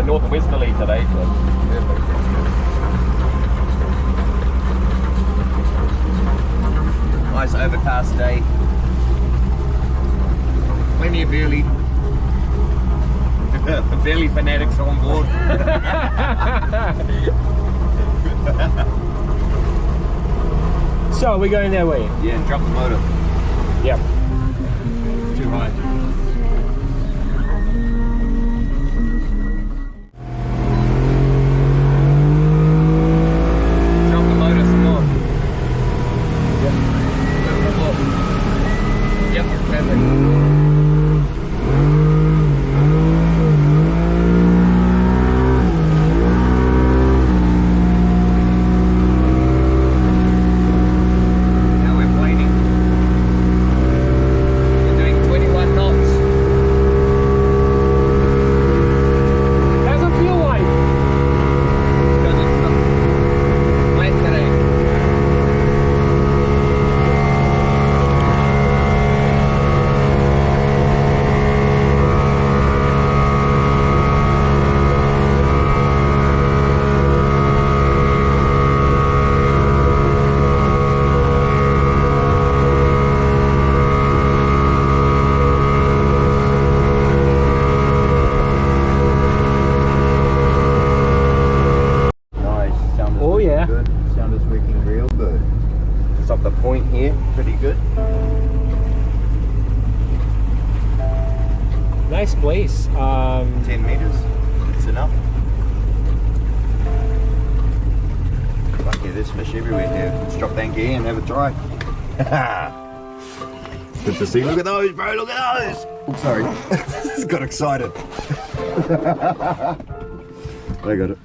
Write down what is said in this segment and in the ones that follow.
a northwesterly today, so perfect. Nice overcast day. Plenty of burley. Burley fanatics on board. So we're going that way. Yeah, and drop the motor. Yep. Too high. Drop the motor some more. Yep. Yep, perfect. Off the point here, pretty good. Nice place. 10 meters, it's enough. Fuck yeah, there's fish everywhere here. Let's drop the anchor here and have a try. Good to see. Look at those, bro. Look at those. Oh, sorry. Just got excited. I got it.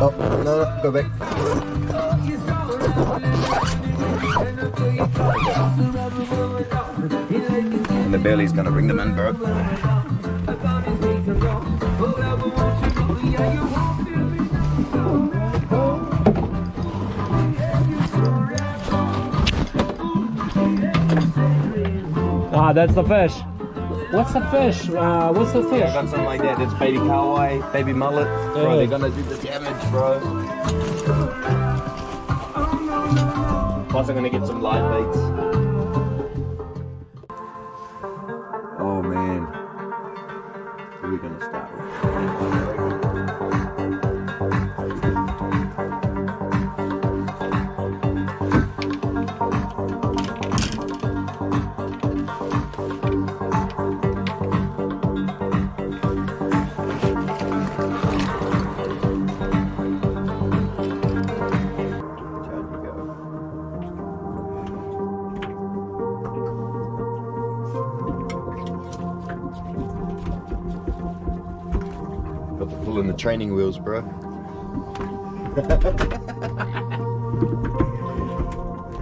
Oh, no, go back. And the belly's gonna bring them in, bro. Ah, that's the fish. What's the fish? What's the fish? Yeah, I got something like that. It's baby kahawai, baby mullet. Bro, they're gonna do the damage, bro. Plus, I'm gonna get some live baits. Oh man, who are we gonna start with? Got the pull in the training wheels, bro.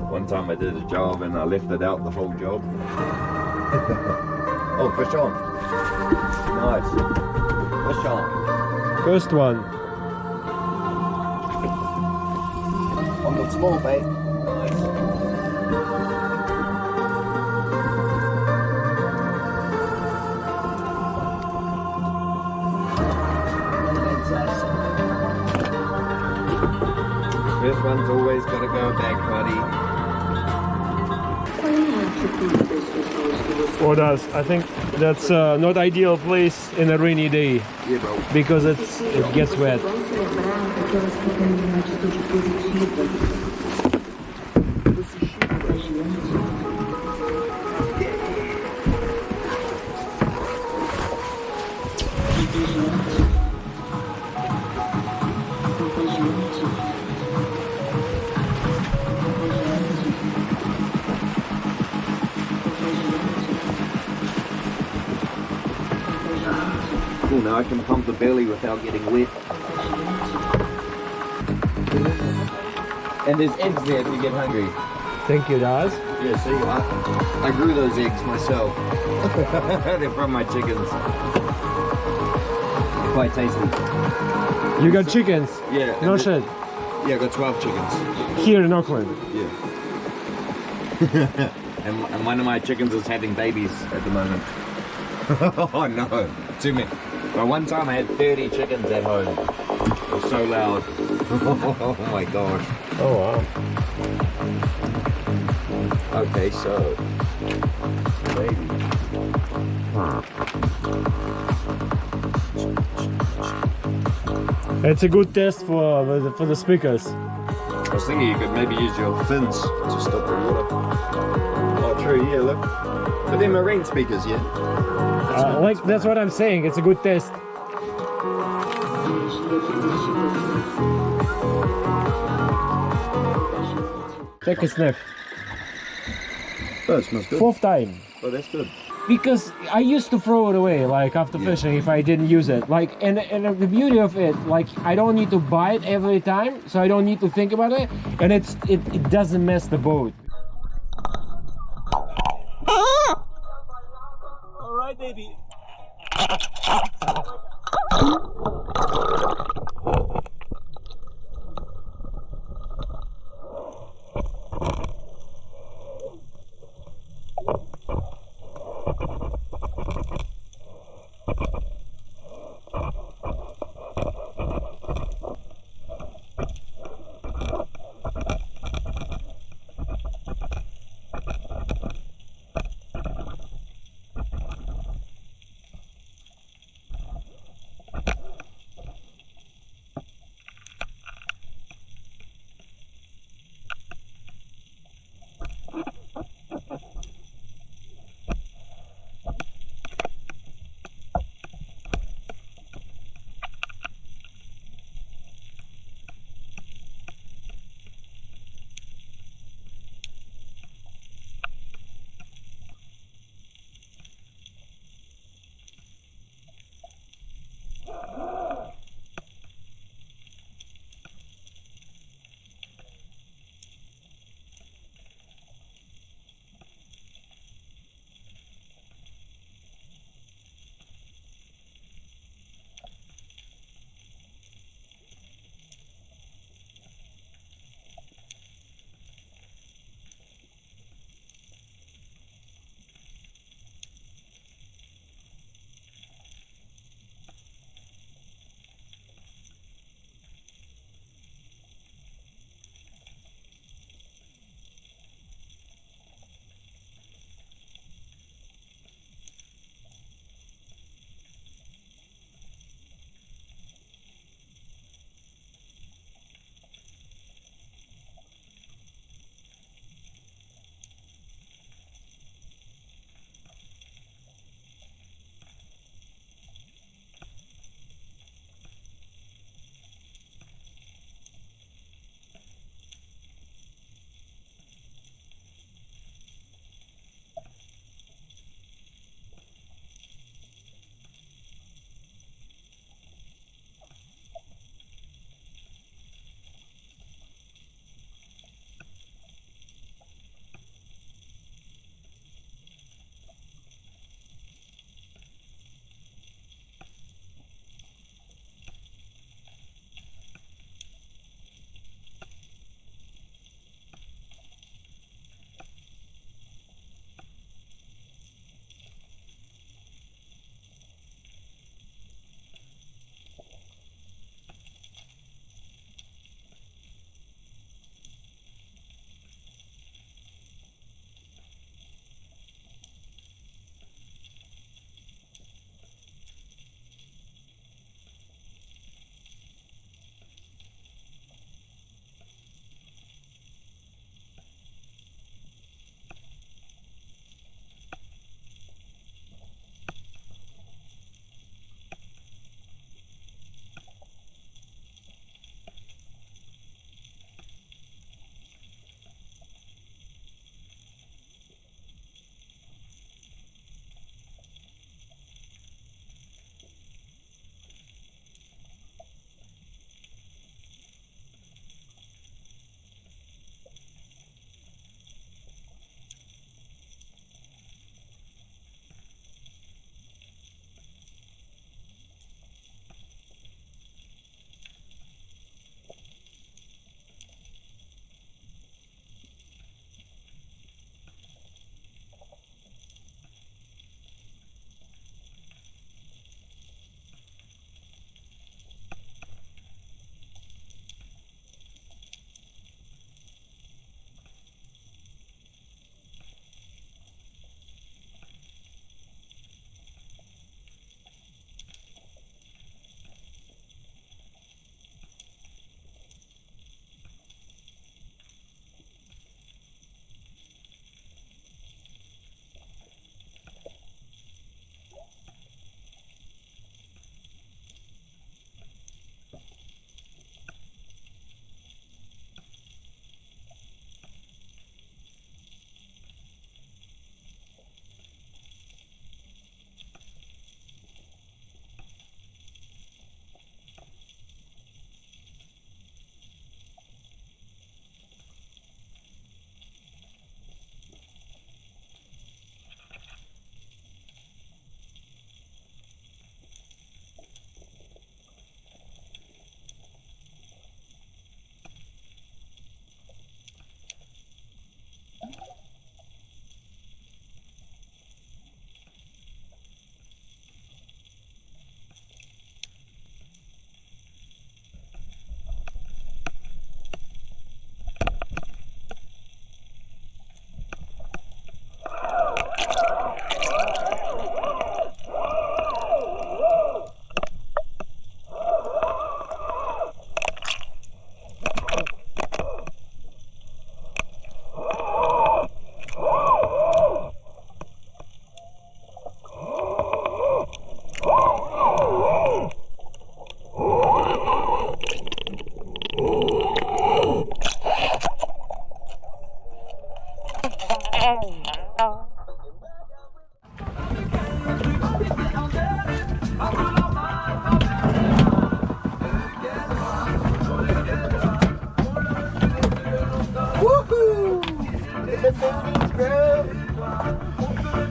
One time I did a job and I left it out the whole job. Oh, fish on. Nice. Fish on. First one. On the small bait. Nice. First one's always got to go back, buddy. Or does. I think that's not ideal place in a rainy day. Yeah, bro. Because it gets wet. Cool, now I can pump the belly without getting wet. And there's eggs there if you get hungry. Thank you, guys. Yeah, see, I grew those eggs myself. They're from my chickens. Quite tasty. You got chickens? Yeah. No shit. Yeah, I got 12 chickens. Here in Auckland. Yeah. and one of my chickens is having babies at the moment. Oh no, too many. But one time I had 30 chickens at home. It was so loud. Oh my gosh. Oh wow. Okay, so baby. It's a good test for the speakers. I was thinking you could maybe use your fins to stop the water. Oh, true. Yeah, look. But they're marine speakers, yeah. That's what I'm saying. It's a good test. Take a sniff. Oh, it smells good. 4th time. Oh, that's good. Because I used to throw it away, like after fishing, if I didn't use it. Like, and the beauty of it, like I don't need to buy it every time, so I don't need to think about it, and it doesn't mess the boat. All right, baby.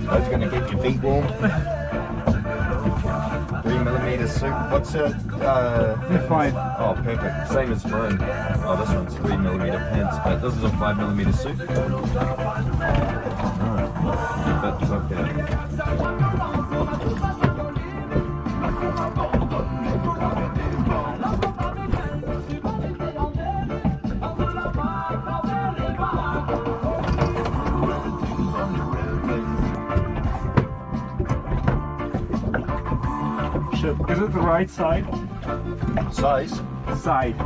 That's gonna keep your feet warm. 3mm soup. What's it? 5. Oh, perfect. Same as mine. Oh, this one's 3mm pants, but this is a 5mm soup. Alright. But okay. Is it the right side? Size? Side. I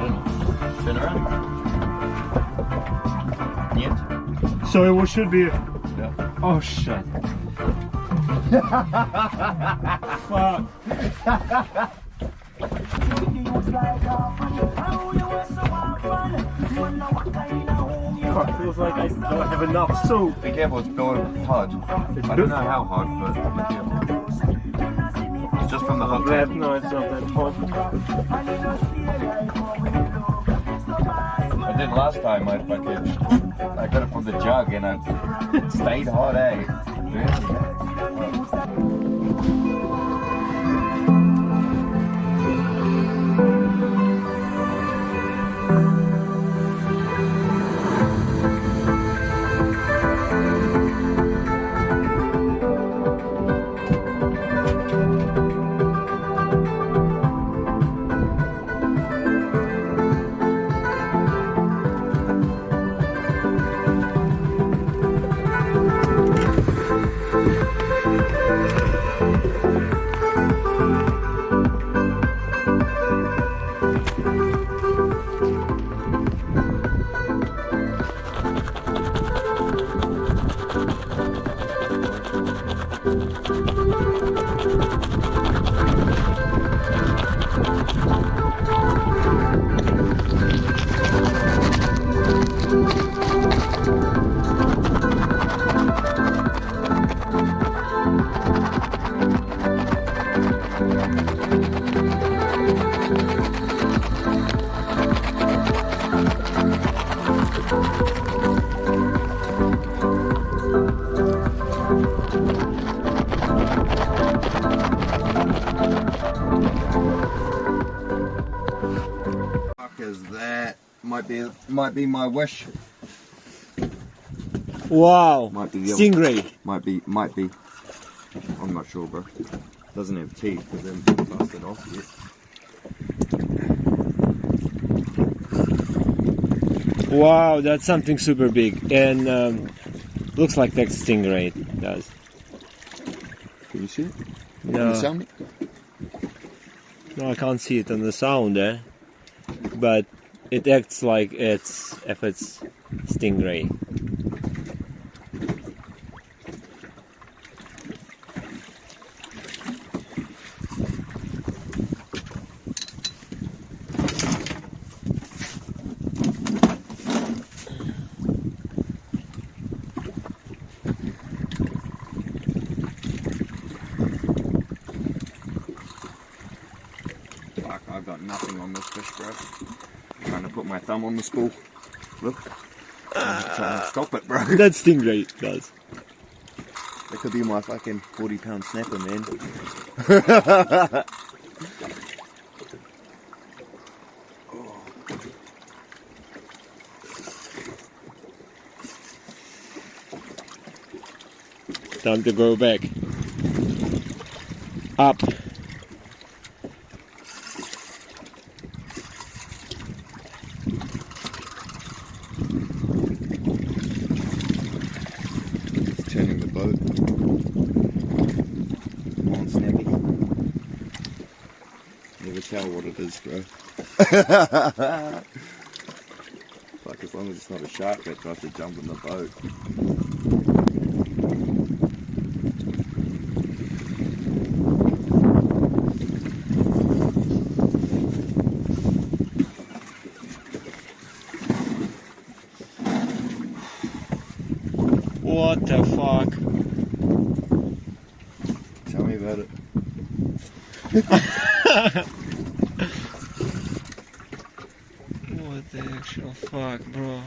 don't know. Turn around. Yet? So it should be. Yeah. Oh shit. Fuck. Fuck, feels like I don't have enough soup. Be careful, it's going hot. I don't know how hot, but be careful. It's just from the hot Yeah, tub. no, it's not that hot. I did last time, I got it from the jug and it stayed hot, eh? That might be my wish. Wow. Might be Stingray. Might be. I'm not sure, bro. Doesn't have teeth because then busted off yet. Wow, that's something super big, and looks like that stingray does. Can you see it? No. Can you sound it? No, I can't see it on the sound, but it acts like it's stingray. I've got nothing on this fish, bro. I'm trying to put my thumb on the spool. Look. I'm trying to stop it, bro. That stingray does. That could be my fucking 40-pound snapper, man. Time to go back. Up. Turning the boat. Come on, Snappy. Never tell what it is, bro. Like, as long as it's not a shark that tries to jump in the boat. What the fuck? Tell me about it. What the actual fuck, bro?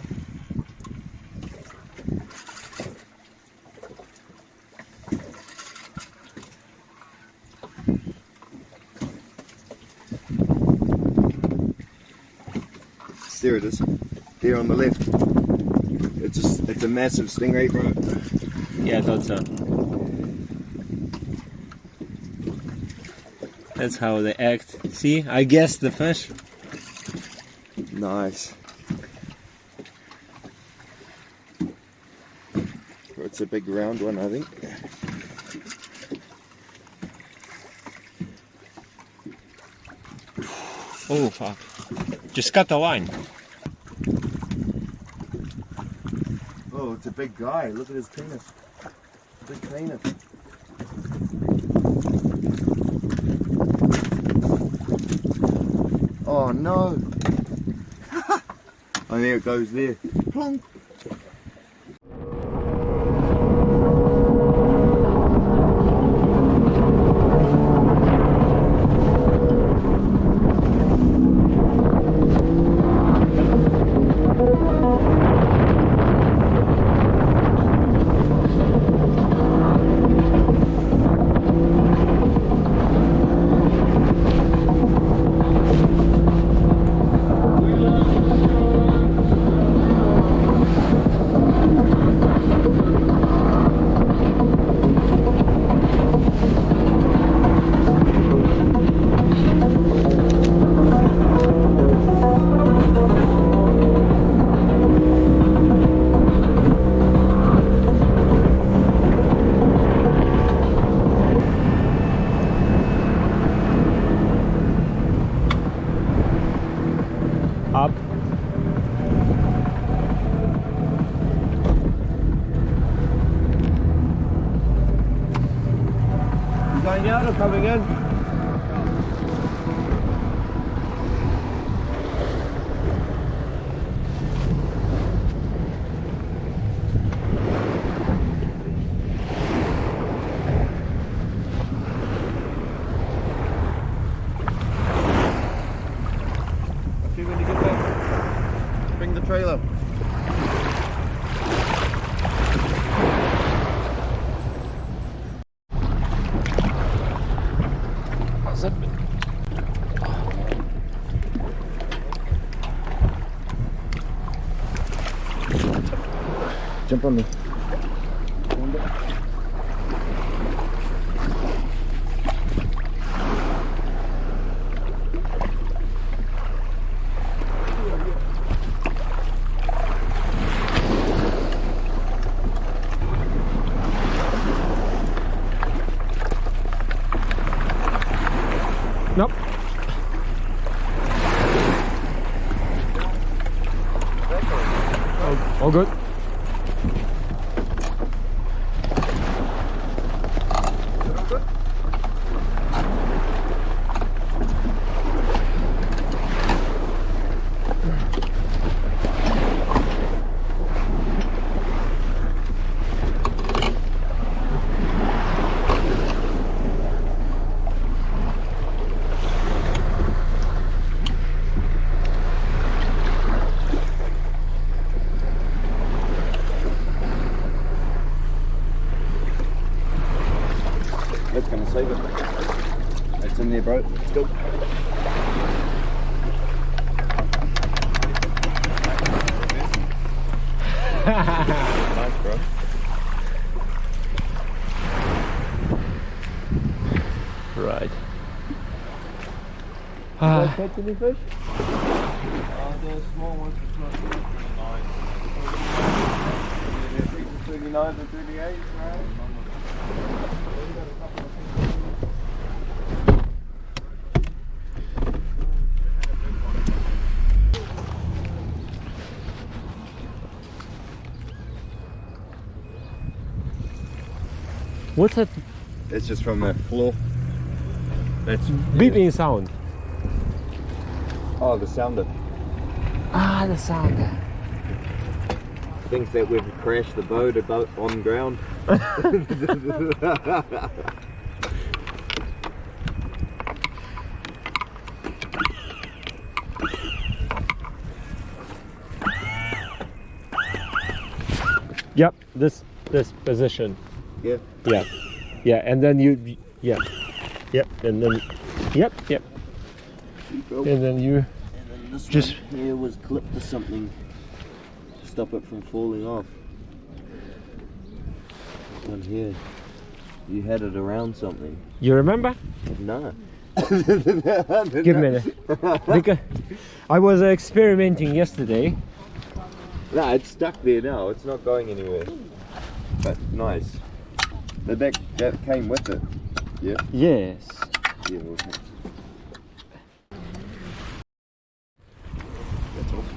There it is. There on the left. It's a massive stingray, bro. Yeah, I thought so. That's how they act. See, I guessed the fish. Nice. It's a big round one, I think. Oh fuck! Just cut the line. Oh, it's a big guy. Look at his penis. Big penis. Oh no! Oh, there it goes there. Plonk. Up. You going out or coming in? See when you get back, bring the trailer. How's that been? Jump on me. Nope. All good. That's gonna save it. It's in there, bro. Let's go. Nice, bro. Right. Catch any fish? The small ones are not 39 to 38, right? What's that It's just from the floor. That's beeping sound? Oh, the sounder. Ah, the sound. Thinks that we've crashed the boat about on ground. Yep, this position. Yeah. Yeah, yeah, and then you, yeah, yep, and then, yep, Keep going. and then you, And then This Just- one here was clipped to something to stop it from falling off. This one here, you had it around something. You remember? No. Give me that. Because I was experimenting yesterday. No, it's stuck there now. It's not going anywhere. But nice. That came with it. Yeah. Yes. Yeah. Okay. That's awesome.